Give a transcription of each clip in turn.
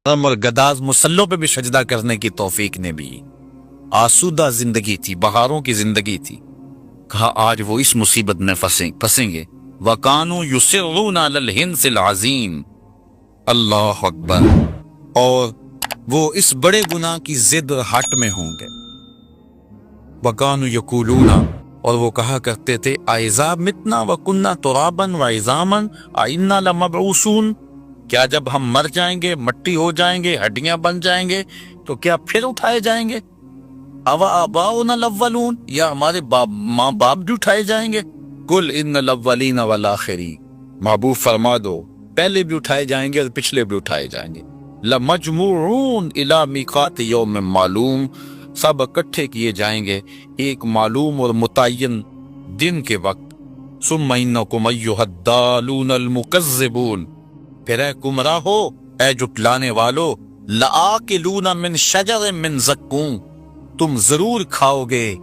और गदाज मुसल्लों पे भी सजदा करने की तौफीक ने भी। आसूदा जिंदगी थी, बहारों की जिंदगी थी। कहा आज वो इस मुसीबत में फंसेंगे। वकानु युसिर्रून अलल हिंसिल अज़ीम, अल्लाह अकबर। और वो इस बड़े गुनाह की जिद और हट में होंगे। वकानु यकूलूना, और वो कहा करते थे आइज़ा मितना व कुन्ना तुराबन व इज़ामन आइन्ना लमबऊसून, क्या जब हम मर जाएंगे, मट्टी हो जाएंगे, हड्डियां बन जाएंगे, तो क्या फिर उठाए जाएंगे? अवा आबाउना लव्वलून, या हमारे माँ बाप भी उठाए जाएंगे? कुल इन्नल अव्वलीन वल आखिरीन, महबूब फरमा दो पहले भी उठाए जाएंगे और पिछले भी उठाए जाएंगे। लमजमूऊन इला मीकात यौम मालूम, सब इकट्ठे किए जाएंगे एक मालूम और मुतय्यन दिन के वक्त। सुम्मा इन्नकुम अय्युहद्दालूनल मुकज़्ज़िबून, फिर ऐ गुमराहो, ऐ जुटलाने वालो, लआकिलूना मिन शजरिन मिन ज़क्कूम, तुम जरूर खाओगे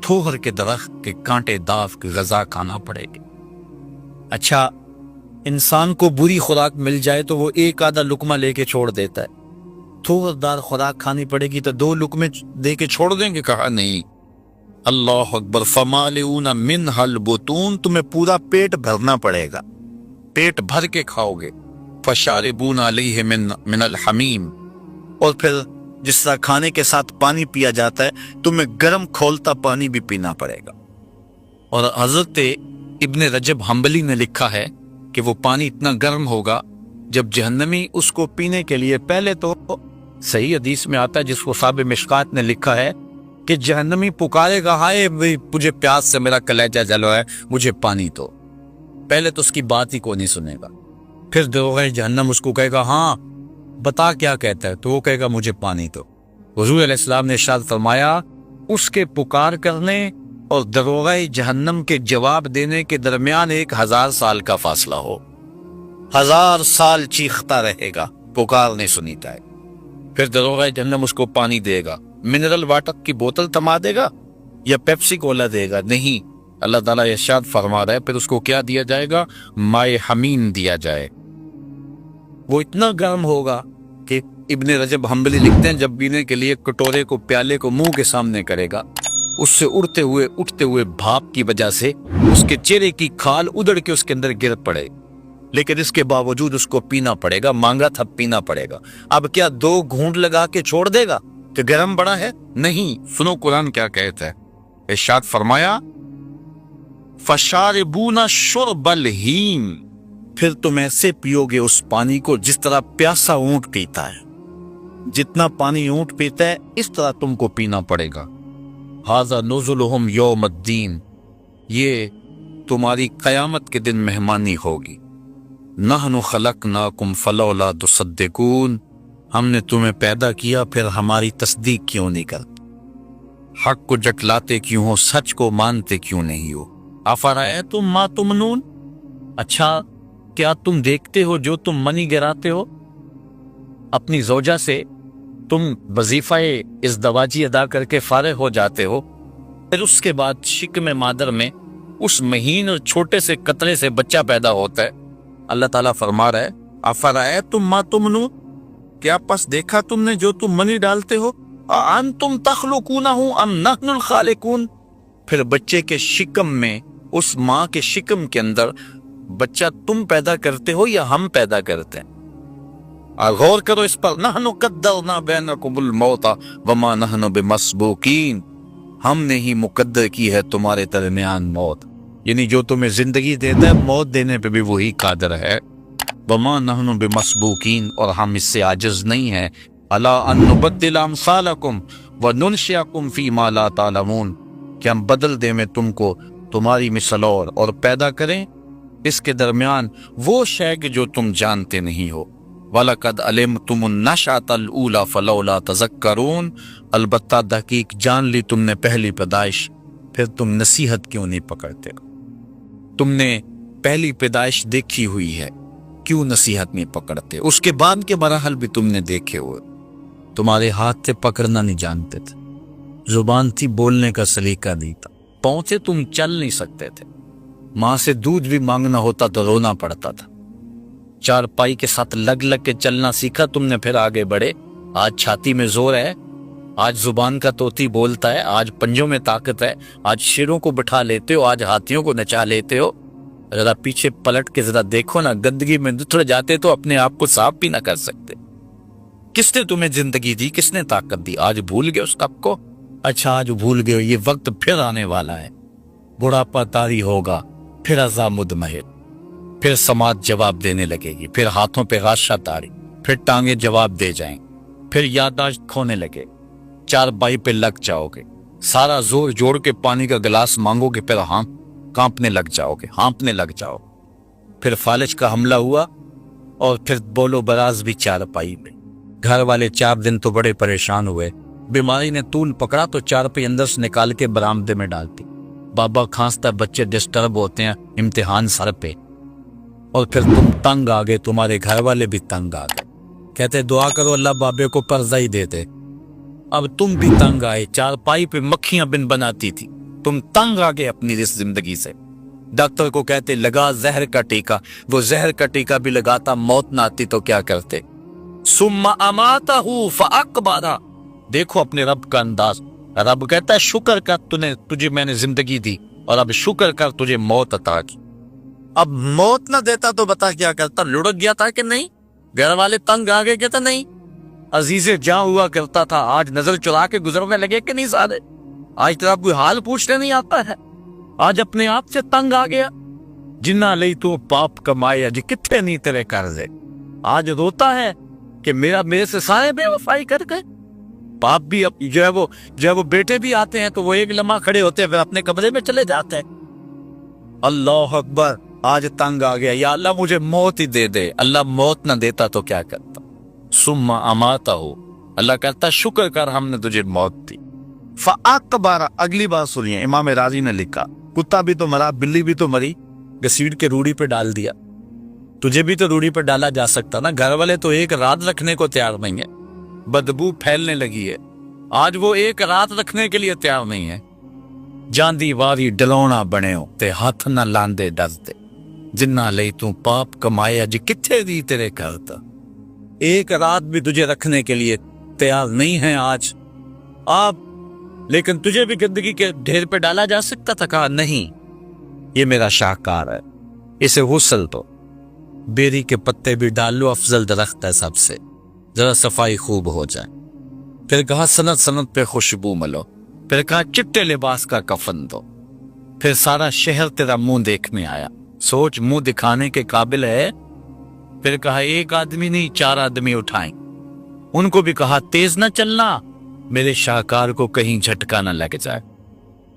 थोहर के दरख्त के कांटेदार की गजा खाना पड़ेगी। अच्छा, इंसान को बुरी खुराक मिल जाए तो वो एक आधा लुकमा लेके छोड़ देता है, थोहरदार खुराक खानी पड़ेगी तो 2 लुकमे दे के छोड़ देंगे? कहा नहीं। अल्लाह अकबर। फमालिऊना मिनहल बुतून, तुम्हें पूरा पेट भरना पड़ेगा, पेट भर के खाओगे। फशारिबून अलैहि मिनल हमीम, और फिर जिस तरह खाने के साथ पानी पिया जाता है, तुम्हें गर्म खौलता पानी भी पीना पड़ेगा। और हजरत इब्ने रजब हम्बली ने लिखा है कि वो पानी इतना गर्म होगा जब जहन्नमी उसको पीने के लिए, पहले तो सही हदीस में आता है जिसको साहब मिशकात ने लिखा है कि जहन्नमी पुकारेगा, हाय मुझे प्यास से मेरा कलेजा जल रहा है, मुझे पानी दो। पहले तो उसकी बात ही कोई नहीं सुनेगा। फिर दोगे जहन्नम उसको कहेगा हाँ बता क्या कहता है, तो वो कहेगा मुझे पानी दो। हुजूर अलैहिस्सलाम ने इरशाद फरमाया उसके पुकार करने और दरोगा जहन्नम के जवाब देने के दरमियान 1000 साल का फासला हो। 1000 साल चीखता रहेगा, पुकार नहीं सुनीता है। फिर दरोगा जहन्नम उसको पानी देगा, मिनरल वाटर की बोतल थमा देगा या पेप्सी कोला देगा? नहीं, अल्लाह ताला इरशाद फरमा रहा है फिर उसको क्या दिया जाएगा? माए हमीम दिया जाए। वो इतना गर्म होगा कि इब्ने रजब हम्बली लिखते हैं जब पीने के लिए कटोरे को, प्याले को मुंह के सामने करेगा, उससे उठते हुए भाप की वजह से उसके चेहरे की खाल उधड़ के उसके अंदर गिर पड़े, लेकिन इसके बावजूद उसको पीना पड़ेगा, मांगा था पीना पड़ेगा। अब क्या 2 घूंट लगा के छोड़ देगा कि गर्म बड़ा है? नहीं। सुनो कुरान क्या कहता है, इरशाद फरमाया फशारिबूना शुरबल हीम, फिर तुम ऐसे पियोगे उस पानी को जिस तरह प्यासा ऊंट पीता है। जितना पानी ऊंट पीता है इस तरह तुमको पीना पड़ेगा। हाज़ा नुज़ुलुहुम यौमद्दीन, ये तुम्हारी कयामत के दिन मेहमानी होगी। नहनु खलकनाकुम फलौला तुसद्दिकून, हमने तुम्हें पैदा किया फिर हमारी तस्दीक क्यों नहीं करते? हक को जटलाते क्यों हो, सच को मानते क्यों नहीं हो? अफरअयतुम मा तुमनून, अच्छा क्या तुम देखते हो जो तुम मनी गिराते हो? अपनी ज़ौजा से तुम वजीफाए इस दवाजी अदा करके फारिग हो जाते हो, फिर उसके बाद शिक्म मादर में उस महीन और छोटे से कतरे से बच्चा पैदा होता है। अल्लाह ताला फरमा रहा है अफरअयतुम मा तुमनून, क्या पस देखा तुमने जो तुम मनी डालते हो? अंतुम तख्लुकूनहु अम नहनुल खालिकून, फिर बच्चे के शिकम में, उस माँ के शिकम के अंदर बच्चा तुम पैदा करते हो या हम पैदा करते हैं? गौर करो इस पर। नहनु कद्दरना बैनकुमुल मौता वमा नहनु बिमस्बूकीन, हमने ही मुकद्दर की है तुम्हारे दरमियान मौत, यानी जो तुम्हें जिंदगी देता है मौत देने पे भी वही कादर है। वमा नहनु बिमस्बूकीन, और हम इससे आजिज नहीं है। अला अन नुबद्दिल अमसालकुम व नुनशिअकुम फीमा ला तालमून, कि हम बदल दे में तुमको तुम्हारी मिसल और पैदा करें इसके दरमियान वो शय कि जो तुम जानते नहीं हो। वलकद अलिमतुमुन नशअतल ऊला फलौला तज़क्करून, अलबत्ता दहकीक जान ली तुमने पहली पैदाइश, फिर तुम नसीहत क्यों नहीं पकड़ते? तुमने पहली पैदाइश देखी हुई है, क्यों नसीहत नहीं पकड़ते? उसके बाद के मराहल भी तुमने देखे हुए, तुम्हारे हाथ से पकड़ना नहीं जानते थे, जुबान थी बोलने का सलीका नहीं था, पाँव से तुम चल नहीं सकते थे, माँ से दूध भी मांगना होता तो रोना पड़ता था, चारपाई के साथ लग लग के चलना सीखा तुमने, फिर आगे बढ़े। आज छाती में जोर है, आज जुबान का तोती बोलता है, आज पंजों में ताकत है, आज शेरों को बिठा लेते हो, आज हाथियों को नचा लेते हो। जरा पीछे पलट के जरा देखो ना, गंदगी में उतर जाते तो अपने आप को साफ भी ना कर सकते। किसने तुम्हें जिंदगी दी, किसने ताकत दी? आज भूल गए उस कब को? अच्छा आज भूल गए, ये वक्त फिर आने वाला है। बुढ़ापा तारी होगा, फिर अज़ाब मुदमहिर, फिर समाज जवाब देने लगेगी, फिर हाथों पे गाशा तारी, फिर टांगे जवाब दे जाएं, फिर याददाश्त खोने लगे, चारपाई पे लग जाओगे, सारा जोर जोड़ के पानी का गिलास मांगोगे, फिर कांपने लग जाओगे, हाँपने लग जाओ। फिर फालिज का हमला हुआ और फिर बोलो बराज भी चारपाई में। घर वाले 4 दिन तो बड़े परेशान हुए। बीमारी ने तूल पकड़ा तो चारपाई अंदर से निकाल के बरामदे में डालती। बाबा खांसता, बच्चे डिस्टर्ब होते हैं, इम्तिहान सर पे। और फिर तुम तंग आ गए, तुम्हारे घर वाले भी तंग आ गए। कहते दुआ करो अल्लाह बाबे को पर्दा ही दे दे। अब तुम भी तंग आए, चारपाई पे मक्खियां बिन बनाती थी, तुम तंग आ गए अपनी इस जिंदगी से। डॉक्टर को कहते लगा जहर का टीका, वो जहर का टीका भी लगाता, मौत ना आती तो क्या करते? सुम्मा अमातहू फअक़बरा। देखो अपने रब का अंदाज। रब कहता है शुक्र कर तुझे मैंने जिंदगी दी, और अब शुक्र कर तुझे मौत अता की। अब मौत ना देता तो बता क्या करता? लुढ़क गया था कि नहीं? घर वाले तंग आ गए कहता नहीं? अजीज़े जहां हुआ करता था, आज नजर चुरा के गुजरने लगे कि नहीं सारे? आज तेरा कोई हाल पूछने नहीं आता है? आज अपने आप से तंग आ गया? जिन्ना लई तू पाप कमाए, अज कितने नहीं तेरे कर्जे। आज रोता है कि मेरे से सारे बेवफाई कर गए। बाप भी अब जो है वो बेटे भी आते हैं तो वो एक लम्हा खड़े होते हैं, फिर अपने कमरे में चले जाते हैं। अल्लाह अकबर, आज तंग आ गया, या अल्लाह मुझे मौत ही दे दे। अल्लाह मौत ना देता तो क्या करता? सुम्मा अमाता हो, अल्लाह कहता शुक्र कर हमने तुझे मौत दी। फअक़बरा, अगली बात सुनिए, इमाम राजी ने लिखा कुत्ता भी तो मरा, बिल्ली भी तो मरी, घसीट के रूढ़ी पे डाल दिया। तुझे भी तो रूढ़ी पे डाला जा सकता ना। घर वाले तो एक रात रखने को तैयार नहीं है, बदबू फैलने लगी है। आज वो एक रात रखने के लिए तैयार नहीं है। जांदी वारी डलौना बने हो ते हाथ ना लांदे दसदे, जिन्ना ले तू पाप कमाए, अज किथे दी तेरे करता। एक रात भी तुझे रखने के लिए तैयार नहीं है आज आप। लेकिन तुझे भी गंदगी के ढेर पे डाला जा सकता था। कहा नहीं, ये मेरा शाहकार है, इसे हुसल दो, बेरी के पत्ते भी डाल लो, अफजल दरख्त है सबसे, जरा सफाई खूब हो जाए। फिर कहा सनत सनत पे खुशबू मलो। फिर कहा चिट्टे लिबास का कफन दो। फिर सारा शहर तेरा मुंह देखने आया, सोच मुंह दिखाने के काबिल है। फिर कहा एक आदमी नहीं 4 आदमी उठाएं। उनको भी कहा तेज न चलना, मेरे शाहकार को कहीं झटका न लग जाए।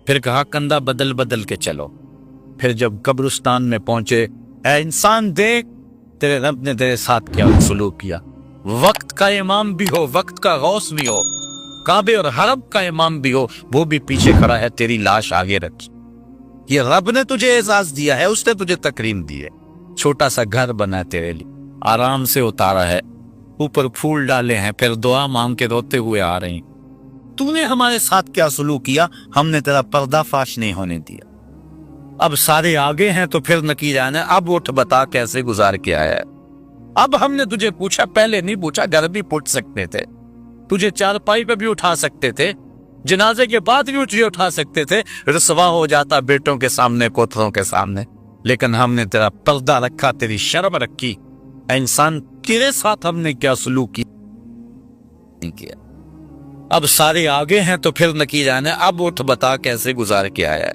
फिर कहा कंधा बदल बदल के चलो। फिर जब कब्रिस्तान में पहुंचे, ऐ इंसान देख तेरे रब ने तेरे साथ क्या सलूक किया। वक्त का इमाम भी हो, वक्त का गौस भी हो, काबे और हरम का इमाम भी हो, वो भी पीछे खड़ा है, तेरी लाश आगे रखी। ये रब ने तुझे एजाज दिया है, उसने तुझे तकरीम दी है। छोटा सा घर बना है तेरे लिए, आराम से उतारा है, ऊपर फूल डाले हैं, फिर दुआ मांग के रोते हुए आ रहे हैं। तूने हमारे साथ क्या सलूक किया? हमने तेरा पर्दाफाश नहीं होने दिया। अब सारे आगे हैं तो फिर नकीर आना, अब उठ बता कैसे गुजार के आया है। अब हमने तुझे पूछा, पहले नहीं पूछा। घर भी पुट सकते थे, तुझे चारपाई पे भी उठा सकते थे, जनाजे के बाद भी तुझे उठा सकते थे, रसवा हो जाता बेटों के सामने, पोतरों के सामने। लेकिन हमने तेरा पर्दा रखा, तेरी शर्म रखी। इंसान तेरे साथ हमने क्या सलूक किया? अब सारे आगे हैं तो फिर नकीर आना, अब उठ बता कैसे गुजार के आया है।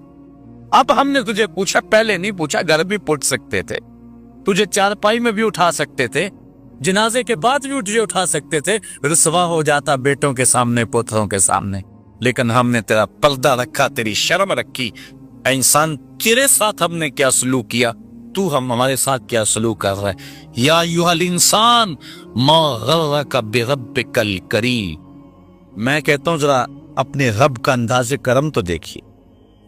अब हमने तुझे पूछा, पहले नहीं पूछा। घर भी पुट सकते थे, तुझे चारपाई में भी उठा सकते थे, जनाजे के बाद भी तुझे उठा सकते थे, रुसवा हो जाता बेटों के सामने, पोतरों के सामने। लेकिन हमने तेरा पर्दा रखा, तेरी शर्म रखी। इंसान तेरे साथ हमने क्या सलूक किया, तू हमारे साथ क्या सलूक कर रहा है? या अय्युहल इंसान मा गर्रका बिरब्बिकल करीम। मैं कहता हूं जरा अपने रब का अंदाज़े करम तो देखिए।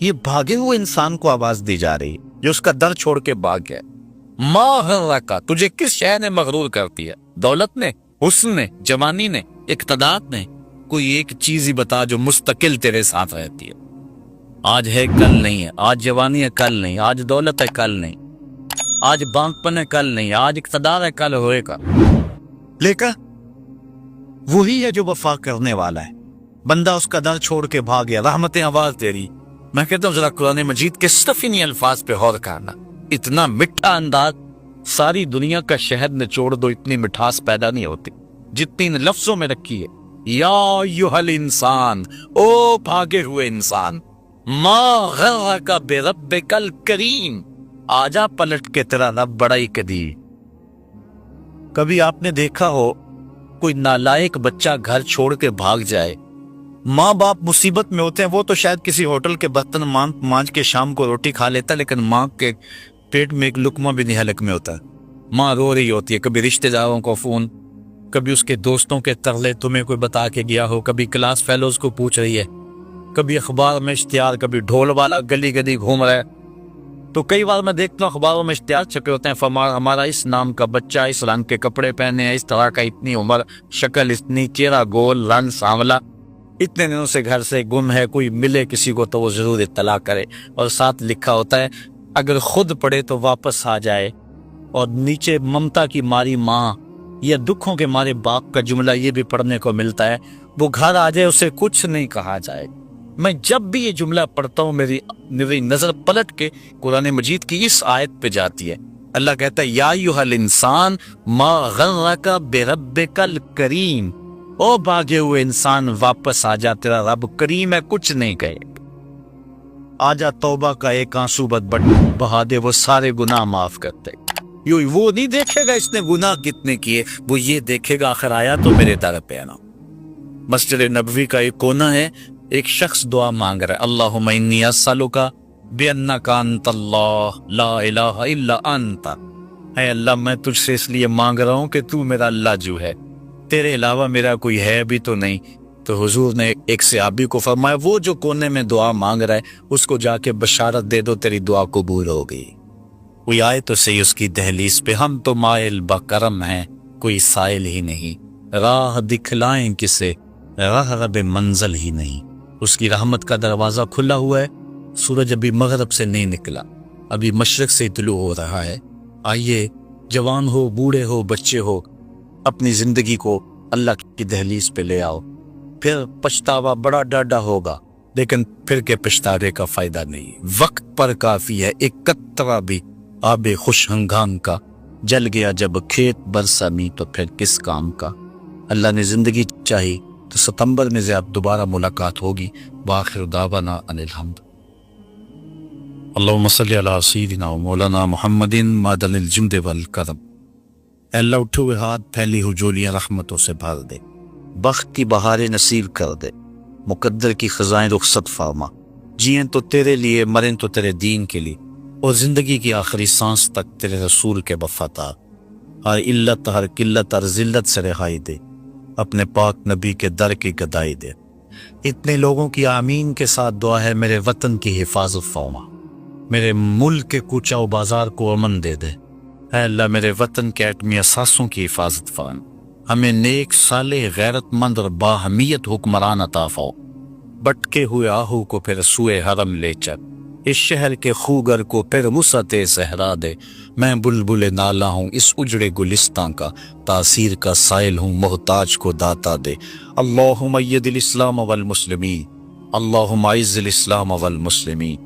ये भागे हुए इंसान को आवाज दी जा रही है जो उसका दर छोड़ के भाग गया। मा गर्रका, तुझे किस शय ने मगरूर कर दिया? दौलत ने, हुस्न ने, जवानी ने, इक़्तिदार ने? कोई एक चीज ही बता जो मुस्तकिल तेरे साथ रहती है। आज है कल नहीं है, आज जवानी है कल नहीं, आज दौलत है कल नहीं। آج بانپن ہے کل نہیں، آج اقتدار ہے کل ہوئے گا، لیکن وہی ہے جو وفا کرنے والا ہے۔ بندہ اس کا در چھوڑ کے بھاگ گیا، رحمتیں آواز دے رہی۔ میں کہتا ہوں ذرا قرآن مجید کے صرف انہی الفاظ پہ غور کرنا، اتنا میٹھا انداز، ساری دنیا کا شہد نچوڑ دو اتنی مٹھاس پیدا نہیں ہوتی جتنی ان لفظوں میں رکھی ہے۔ یا ایھا الانسان، او بھاگے ہوئے انسان، ما غرک بربک الکریم، آجا پلٹ کے تیرا رب بڑا ہی قدیر۔ کبھی آپ نے دیکھا ہو کوئی نالائق بچہ گھر چھوڑ کے بھاگ جائے؟ ماں باپ مصیبت میں ہوتے ہیں، وہ تو شاید کسی ہوٹل کے برتن مانج کے شام کو روٹی کھا لیتا، لیکن ماں کے پیٹ میں ایک لقمہ بھی نہیں حلق میں ہوتا۔ ماں رو رہی ہوتی ہے، کبھی رشتہ داروں کو فون، کبھی اس کے دوستوں کے ترلے تمہیں کوئی بتا کے گیا ہو، کبھی کلاس فیلوز کو پوچھ رہی ہے، کبھی اخبار میں اشتہار، کبھی ڈھول والا گلی گلی گھوم رہا ہے۔ تو کئی بار میں دیکھتا ہوں اخباروں میں اشتہار چھپے ہوتے ہیں، ہمارا اس نام کا بچہ اس رنگ کے کپڑے پہنے ہیں، اس طرح کا، اتنی عمر، شکل اتنی، چہرہ گول، رنگ سانولا، اتنے دنوں سے گھر سے گم ہے، کوئی ملے کسی کو تو وہ ضرور اطلاع کرے، اور ساتھ لکھا ہوتا ہے اگر خود پڑھے تو واپس آ جائے، اور نیچے ممتا کی ماری ماں یا دکھوں کے مارے باپ کا جملہ یہ بھی پڑھنے کو ملتا ہے، وہ گھر آ جائے اسے کچھ نہیں کہا جائے۔ میں جب بھی یہ جملہ پڑھتا ہوں میری نظر پلٹ کے قرآن مجید کی اس آیت پہ جاتی ہے۔ اللہ کہتا ہے یا ایھا الانسان ما غرک بربک الکریم، او بھاگے ہوئے انسان واپس آ جا، تیرا رب کریم ہے، کچھ نہیں کہے۔ آجا توبہ کا ایک آنسو بہا دے، وہ سارے گناہ معاف کرتے۔ وہ نہیں دیکھے گا اس نے گناہ کتنے کیے، وہ یہ دیکھے گا آخر آیا تو میرے در پہ آنا۔ مسجد نبوی کا ایک کونا ہے، ایک شخص دعا مانگ رہا ہے، اللہم انی اسألک بانک انت اللہ لا الہ الا انت، اے اللہ میں تجھ سے اس لیے مانگ رہا ہوں کہ تو میرا اللہ جو ہے، تیرے علاوہ میرا کوئی ہے بھی تو نہیں۔ تو حضور نے ایک صحابی کو فرمایا وہ جو کونے میں دعا مانگ رہا ہے اس کو جا کے بشارت دے دو تیری دعا قبول ہو گئی۔ کوئی آئے تو صحیح اس کی دہلیز پہ، ہم تو مائل بکرم ہیں، کوئی سائل ہی نہیں، راہ دکھلائیں کسے، راہ رب منزل ہی نہیں۔ اس کی رحمت کا دروازہ کھلا ہوا ہے، سورج ابھی مغرب سے نہیں نکلا، ابھی مشرق سے طلوع ہو رہا ہے۔ آئیے جوان ہو، بوڑھے ہو، بچے ہو، اپنی زندگی کو اللہ کی دہلیز پہ لے آؤ، پھر پچھتاوا بڑا ڈاڈا ہوگا، لیکن پھر کے پچھتاوے کا فائدہ نہیں۔ وقت پر کافی ہے، ایک قطرہ بھی آب خوش ہنگام کا، جل گیا جب کھیت برسمی تو پھر کس کام کا۔ اللہ نے زندگی چاہی تو ستمبر میں سے اب دوبارہ ملاقات ہوگی۔ وآخر دعوانا ان الحمد۔ اللہم صلی علی سیدنا و مولانا محمد معدن الجود والکرم۔ اے اللہ اٹھے ہوئے ہاتھ، پھیلی ہوئی جولیاں رحمتوں سے بھر دے، بخت کی بہاریں نصیب کر دے، مقدر کی خزائیں رخصت فرما، جئیں تو تیرے لیے، مریں تو تیرے دین کے لیے، اور زندگی کی آخری سانس تک تیرے رسول کے وفادار۔ ہر علت، ہر قلت، ہر ذلت سے رہائی دے، اپنے پاک نبی کے در کی گدائی دے۔ اتنے لوگوں کی آمین کے ساتھ دعا ہے، میرے وطن کی حفاظت فرما، میرے ملک کے کوچہ و بازار کو امن دے دے۔ اے اللہ میرے وطن کے ایٹمی اثاثوں کی حفاظت فرما، ہمیں نیک، صالح، غیرت مند اور باہمیت حکمران عطا فرما۔ بٹکے ہوئے آہو کو پھر سوئے حرم لے چل، اس شہر کے خوگر کو پھر وسعت صحرا دے۔ میں بلبل نالا ہوں اس اجڑے گلستان کا، تاثیر کا سائل ہوں محتاج کو داتا دے۔ اللہم اید الاسلام والمسلمین، اللہم اعز الاسلام والمسلمین۔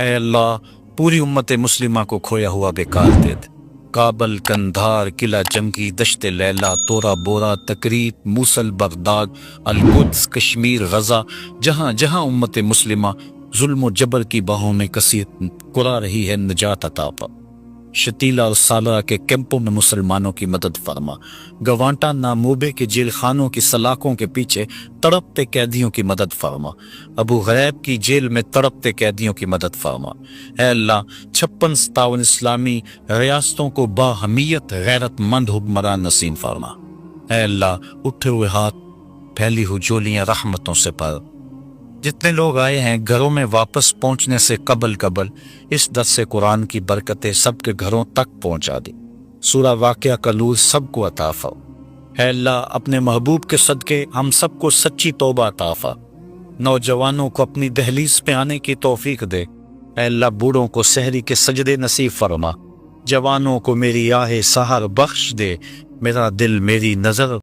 اے اللہ پوری امت مسلمہ کو کھویا ہوا بیکار دے دے۔ کابل، کندھار، قلعہ جنگی، دشت لیلا، تورا بورا، تکریت، موصل، بغداد، القدس، کشمیر، غزہ، جہاں جہاں امت مسلمہ ظلم و جبر کی باہوں میں کثیر کرا رہی ہے، نجات عطا فرما۔ شتیلا اور سالرہ کے کیمپوں میں مسلمانوں کی مدد فرما۔ گوانٹا ناموبے کے جیل خانوں کی سلاخوں کے پیچھے تڑپتے قیدیوں کی مدد فرما۔ ابو غریب کی جیل میں تڑپتے قیدیوں کی مدد فرما۔ اے اللہ 56 اسلامی ریاستوں کو باہمیت غیرت مند حکمران نصیب فرما۔ اے اللہ اٹھے ہوئے ہاتھ، پھیلی ہوئی جولیاں رحمتوں سے پر۔ جتنے لوگ آئے ہیں گھروں میں واپس پہنچنے سے قبل اس درس قرآن کی برکتیں سب کے گھروں تک پہنچا دی۔ سورہ واقعہ کا نور سب کو عطا فرما۔ اے اللہ اپنے محبوب کے صدقے ہم سب کو سچی توبہ عطا فرما۔ نوجوانوں کو اپنی دہلیز پہ آنے کی توفیق دے۔ اے اللہ بوڑھوں کو سحری کے سجدے نصیب فرما۔ جوانوں کو میری آہ سحر بخش دے، میرا دل میری نظر